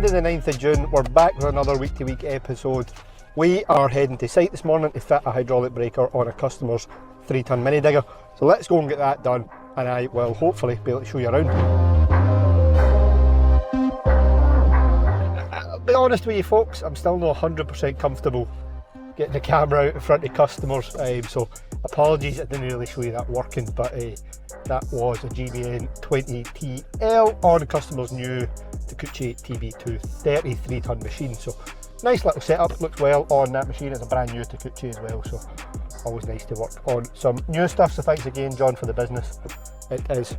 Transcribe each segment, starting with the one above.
Monday the 9th of June, we're back with another week-to-week episode. We are heading to site this morning to fit a hydraulic breaker on a customer's 3-ton mini digger. So let's go and get that done, and I will hopefully be able to show you around. I'll be honest with you folks, I'm still not 100% comfortable getting the camera out in front of customers, so apologies I didn't really show you that working, but that was a GBN 20TL on the customer's new Takeuchi TB2 33-ton machine. So nice little setup, looks well on that machine. It's a brand new Takeuchi as well, so always nice to work on some new stuff. So thanks again John for the business, it is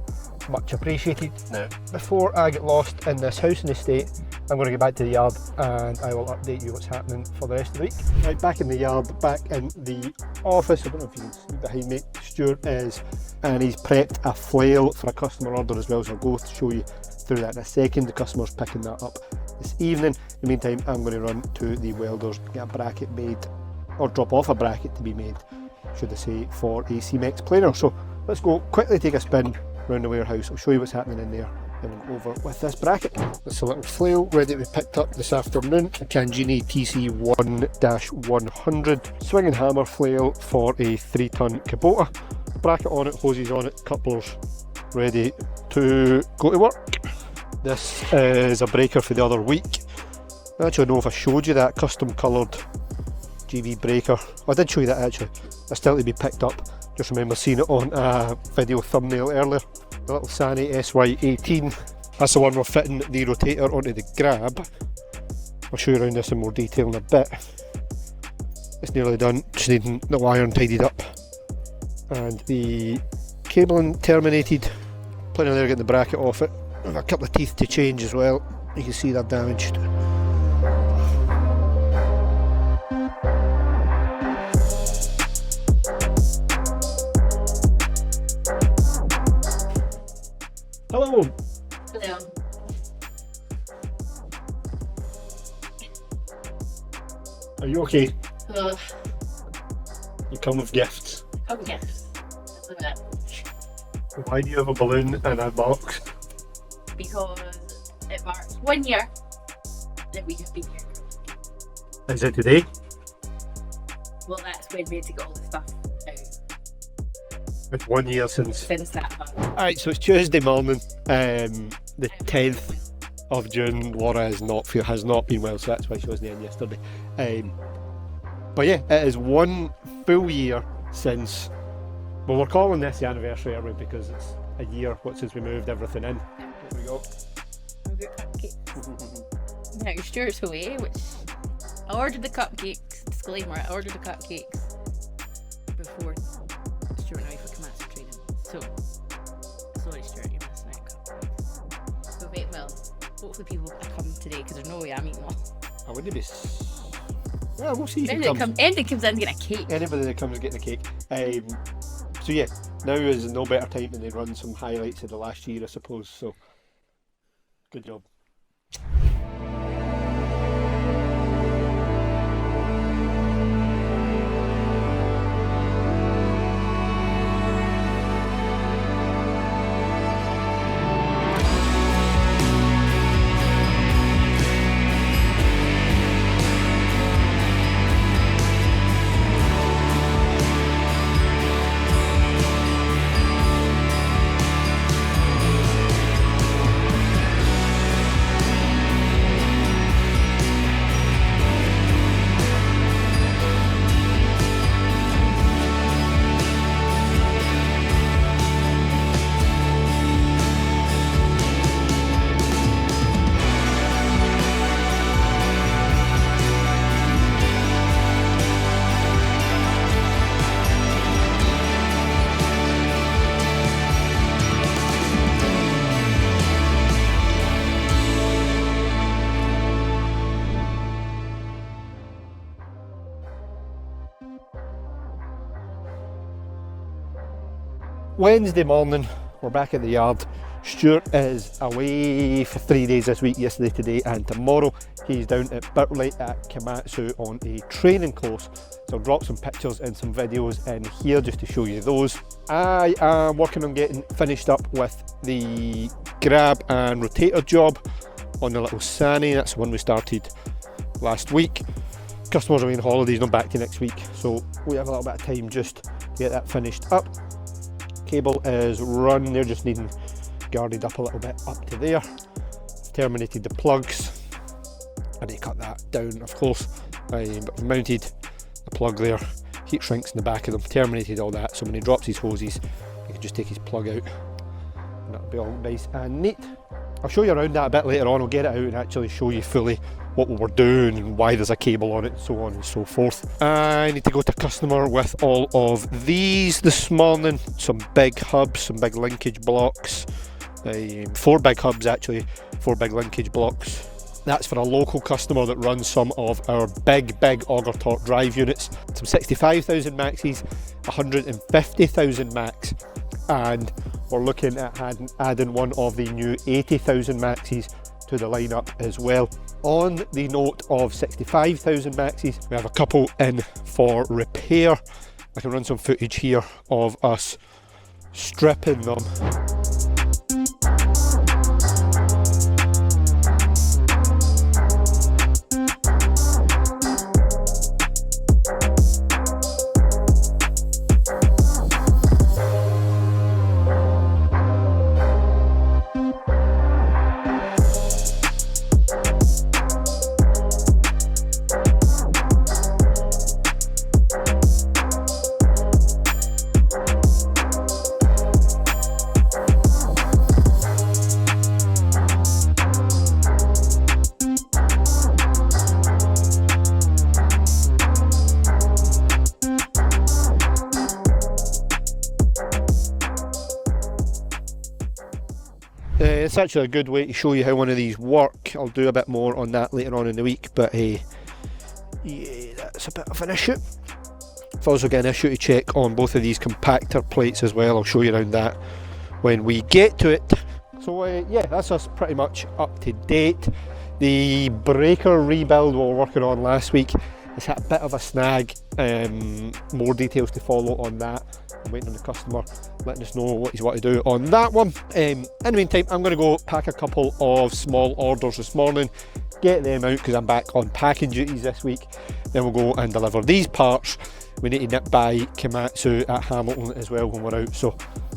much appreciated. Now before I get lost in this house and estate, I'm going to get back to the yard and I will update you what's happening for the rest of the week. Right, back in the yard, back in the office. I don't know if you can see behind me, Stuart is, and he's prepped a flail for a customer order as well, so I'll go to show you through that in a second. The customer's picking that up this evening. In the meantime, I'm going to run to the welders, get a bracket made, or drop off a bracket to be made, should I say, for a C-Mex planer. So let's go quickly take a spin around the warehouse. I'll show you what's happening in there. Then we'll go over with this bracket. It's a little flail ready to be picked up this afternoon. A Kanjini TC1-100 swing and hammer flail for a 3-ton Kubota. Bracket on it, hoses on it, couplers ready to go to work. This is a breaker for the other week. I actually don't know if I showed you that custom coloured GB breaker. I did show you that actually. It's still to be picked up. Just remember seeing it on a video thumbnail earlier. The little SANY SY18. That's the one we're fitting the rotator onto the grab. I'll show you around this in more detail in a bit. It's nearly done, just needing the wire tidied up. And the cabling terminated. Planning there getting the bracket off it. I've got a couple of teeth to change as well. You can see they're damaged. Hello. Hello. Are you okay? Hello. You come with gifts. Oh yes. Look at that. Why do you have a balloon in a box? Because it marks 1 year that we have been here. Is it today? Well, that's when we had to get all the stuff out. It's 1 year since that fun. Alright, so it's Tuesday morning, the 10th of June. Laura has not been well, so that's why she wasn't in yesterday. But yeah, it is 1 full year since, well, we're calling this the anniversary, aren't we, because it's a year since we moved everything in. There we go. Now Stuart's away, which I ordered the cupcakes. Disclaimer: I ordered the cupcakes before Stuart and I for Komatsu training. So sorry, Stuart, you're missing out cupcakes. But wait, well, hopefully people come today because there's no way I'm eating all. I wouldn't be. Well, we'll see. Anybody comes in to get a cake. Anybody that comes getting a cake. So yeah, now is no better time than to run some highlights of the last year, I suppose. So good job. Wednesday morning, we're back at the yard. Stuart is away for 3 days this week, yesterday, today and tomorrow. He's down at Burtley at Komatsu on a training course. So I'll drop some pictures and some videos in here just to show you those. I am working on getting finished up with the grab and rotator job. on the little SANY. That's the one we started last week. Customers are away on holidays, not back to next week, so we have a little bit of time just to get that finished up. Cable is run, they're just needing guarded up a little bit up to there. Terminated the plugs. I need to cut that down, of course, but we've mounted the plug there. Heat shrinks in the back of them, terminated all that, so when he drops his hoses, he can just take his plug out, and that'll be all nice and neat. I'll show you around that a bit later on. I'll get it out and actually show you fully what we were doing and why there's a cable on it and so on and so forth. I need to go to customer with all of these this morning. Some big hubs, some big linkage blocks. 4 big hubs actually, 4 big linkage blocks. That's for a local customer that runs some of our big Auger Torque drive units. Some 65,000 maxes, 150,000 max, and we're looking at adding one of the new 80,000 maxes to the lineup as well. On the note of 65,000 maxes, we have a couple in for repair. I can run some footage here of us stripping them. It's actually a good way to show you how one of these work. I'll do a bit more on that later on in the week, but yeah, that's a bit of an issue. I've also got an issue to check on both of these compactor plates as well. I'll show you around that when we get to it. So yeah, that's us pretty much up to date. The breaker rebuild we were working on last week has had a bit of a snag. More details to follow on that. I'm waiting on the customer letting us know what he's want to do on that one. In the meantime, I'm going to go pack a couple of small orders this morning, get them out because I'm back on packing duties this week. Then we'll go and deliver these parts. We need to nip by Komatsu at Hamilton as well when we're out, so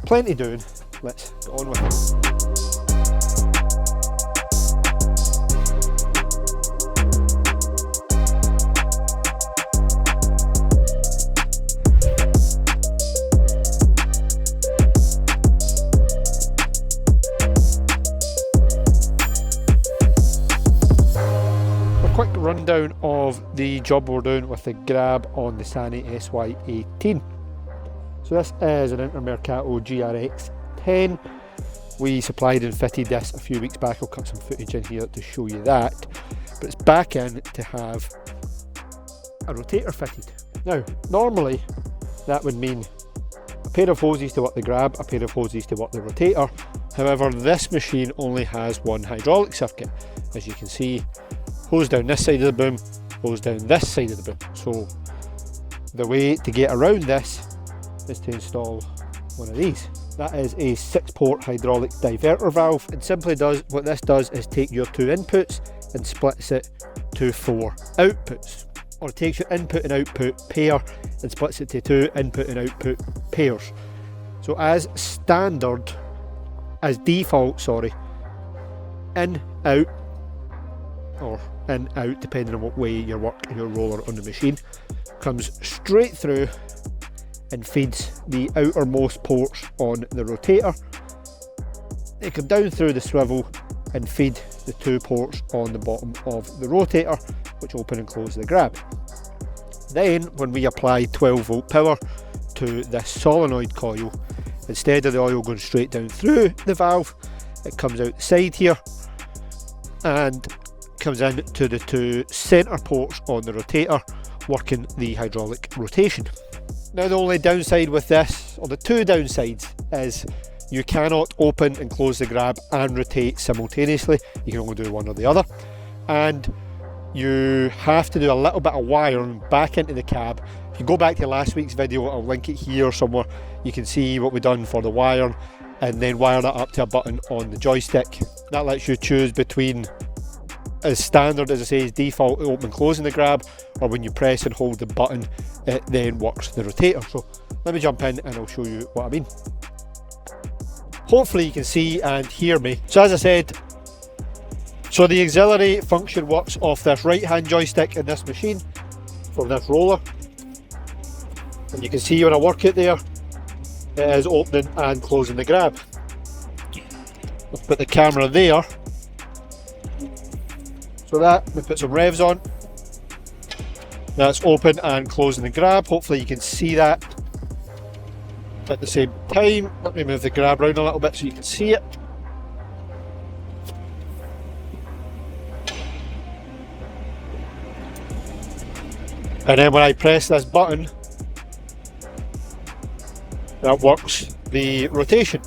plenty doing. Let's get on with it. Quick rundown of the job we're doing with the grab on the SANY SY18. So this is an Intermercato GRX 10. We supplied and fitted this a few weeks back. I'll cut some footage in here to show you that. But it's back in to have a rotator fitted. Now, normally that would mean a pair of hoses to work the grab, a pair of hoses to work the rotator. However, this machine only has one hydraulic circuit. As you can see, hose down this side of the boom, hose down this side of the boom. So the way to get around this is to install one of these. That is a 6-port hydraulic diverter valve, and simply what this does is take your 2 inputs and splits it to 4 outputs, or it takes your input and output pair and splits it to 2 input and output pairs. So as default, in, out, or in, out, depending on what way you work your roller on the machine, comes straight through and feeds the outermost ports on the rotator. They come down through the swivel and feed the 2 ports on the bottom of the rotator, which open and close the grab. Then when we apply 12 volt power to this solenoid coil, instead of the oil going straight down through the valve, it comes out the side here and comes in to the 2 centre ports on the rotator, working the hydraulic rotation. Now the only downside with this, or the 2 downsides, is you cannot open and close the grab and rotate simultaneously. You can only do one or the other, and you have to do a little bit of wiring back into the cab. If you go back to last week's video, I'll link it here somewhere, you can see what we've done for the wiring, and then wire that up to a button on the joystick. That lets you choose between as standard, as I say, is default open and closing the grab, or when you press and hold the button, it then works the rotator. So let me jump in and I'll show you what I mean. Hopefully you can see and hear me. So as I said, so the auxiliary function works off this right hand joystick in this machine, from this roller. And you can see when I work it there, it is opening and closing the grab. Let's put the camera there. So that, we put some revs on. That's open and closing the grab. Hopefully you can see that at the same time. Let me move the grab around a little bit so you can see it. And then when I press this button, that works the rotation.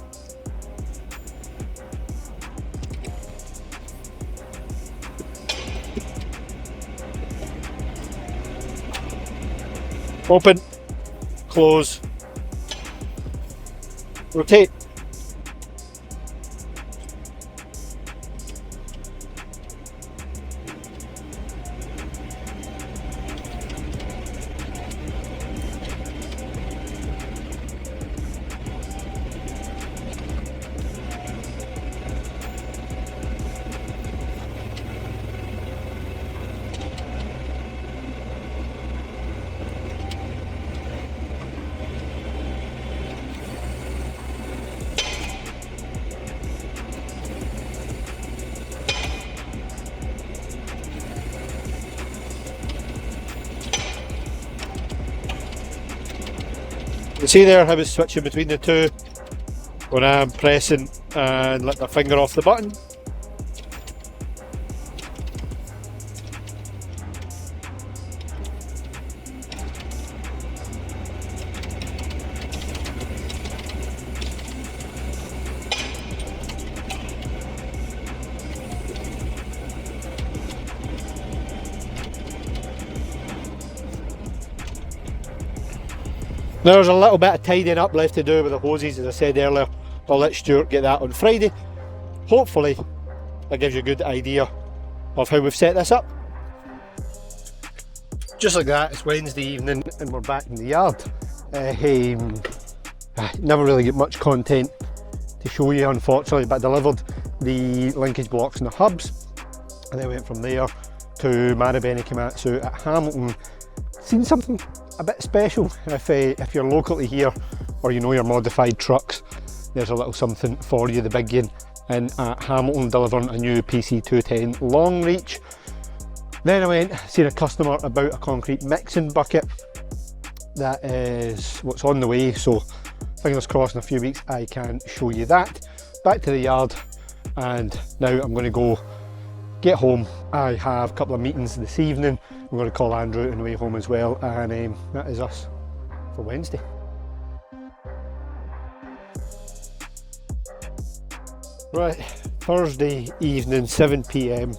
Open, close, rotate. You can see there how it's switching between the two when I'm pressing and let my finger off the button. Now there's a little bit of tidying up left to do with the hoses, as I said earlier. I'll let Stuart get that on Friday. Hopefully that gives you a good idea of how we've set this up. Just like that, it's Wednesday evening and we're back in the yard. Never really get much content to show you, unfortunately, but I delivered the linkage blocks and the hubs, and then went from there to Maribeni Komatsu at Hamilton. Seen something a bit special. If you're locally here or you know your modified trucks, there's a little something for you. The big one in at Hamilton delivering a new PC210 long reach. Then I went, seen a customer about a concrete mixing bucket. That is what's on the way, so fingers crossed in a few weeks I can show you that. Back to the yard, and now I'm going to go get home. I have a couple of meetings this evening. I'm going to call Andrew on the way home as well, and that is us for Wednesday. Right, Thursday evening, 7 PM.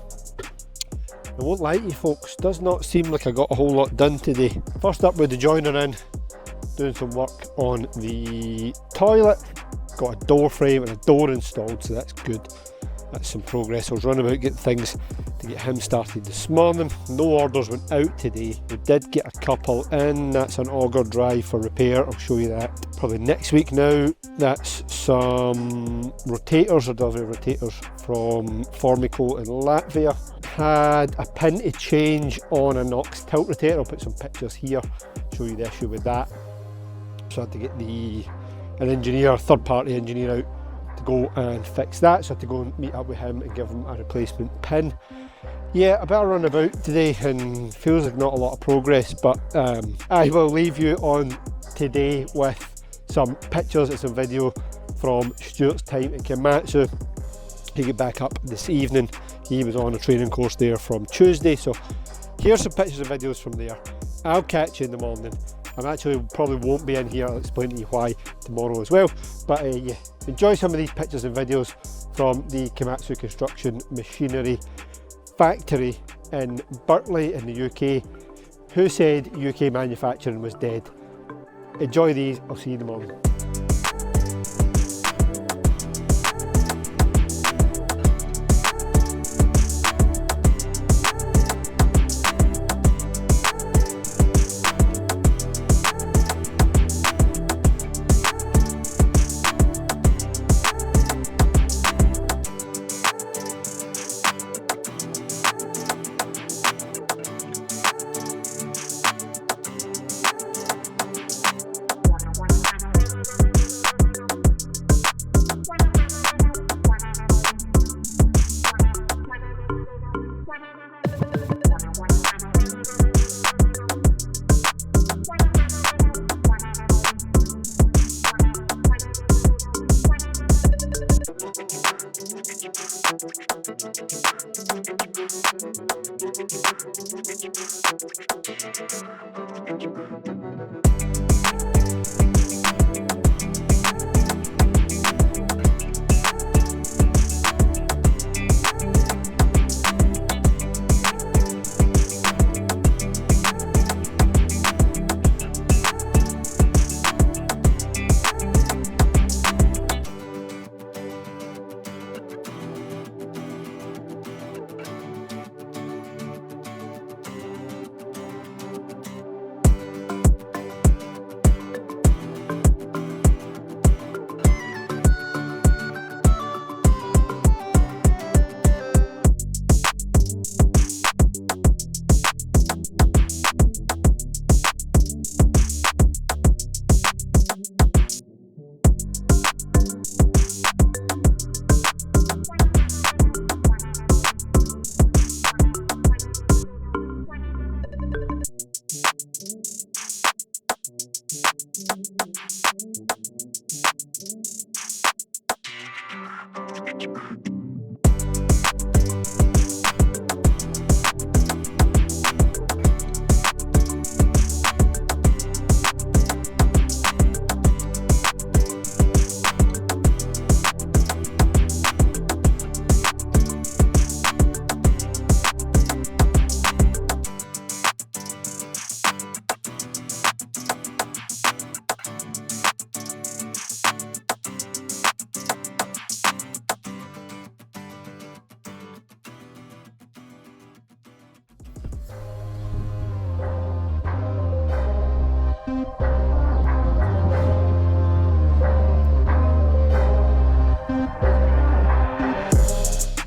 I won't lie to you folks, does not seem like I got a whole lot done today. First up with the joiner in, doing some work on the toilet. Got a door frame and a door installed, so that's good. That's some progress. I was running about getting things to get him started this morning. No orders went out today. We did get a couple in. That's an auger drive for repair. I'll show you that probably next week now. That's some rotators, or delivery rotators from Formico in Latvia. Had a pin to change on a Knox tilt rotator. I'll put some pictures here, show you the issue with that. So I had to get an engineer, third party engineer out to go and fix that, so I had to go and meet up with him and give him a replacement pin. Yeah, a bit of run about today and feels like not a lot of progress, but I will leave you on today with some pictures and some video from Stuart's time at Komatsu. He got back up this evening. He was on a training course there from Tuesday, so here's some pictures and videos from there. I'll catch you in the morning. I actually probably won't be in here. I'll explain to you why tomorrow as well. But yeah, enjoy some of these pictures and videos from the Komatsu Construction Machinery factory in Birtley in the UK. Who said UK manufacturing was dead? Enjoy these. I'll see you in the morning.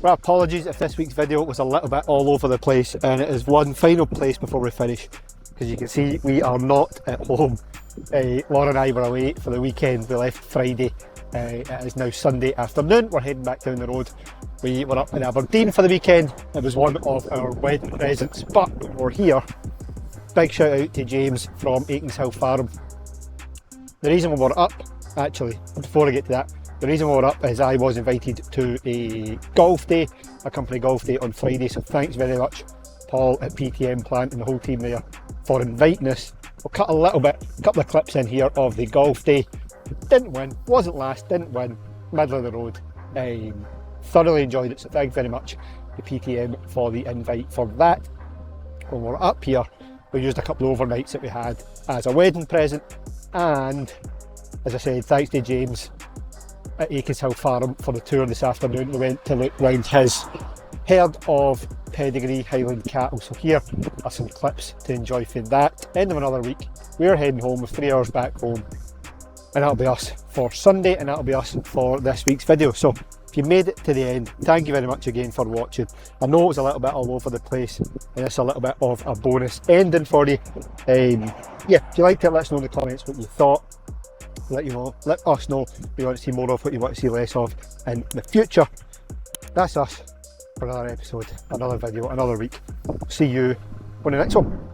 Well, apologies if this week's video was a little bit all over the place, and it is one final place before we finish, because you can see we are not at home. Laura and I were away for the weekend. We left Friday. It is now Sunday afternoon. We're heading back down the road. We were up in Aberdeen for the weekend. It was one of our wedding presents, but we're here. Big shout out to James from Aikens Hill Farm. The reason we were up, actually, before I get to that, the reason we were up is I was invited to a golf day, a company golf day on Friday, so thanks very much Paul at PTM Plant and the whole team there for inviting us. We'll cut a couple of clips in here of the golf day. Didn't win, wasn't last, didn't win, middle of the road. Thoroughly enjoyed it, so thanks very much to PTM for the invite for that. When we're up here, we used a couple of overnights that we had as a wedding present, and as I said, thanks to James at Aikens Hill Farm for the tour this afternoon. We went to look round his herd of pedigree Highland cattle, so here are some clips to enjoy from that. End of another week, we're heading home with 3 hours back home, and that'll be us for Sunday, and that'll be us for this week's video. So if you made it to the end, thank you very much again for watching. I know it was a little bit all over the place, and it's a little bit of a bonus ending for you. Yeah, if you liked it, let us know in the comments what you thought. Let us know if you want to see more of, what you want to see less of in the future. That's us for another episode, another video, another week. See you on the next one.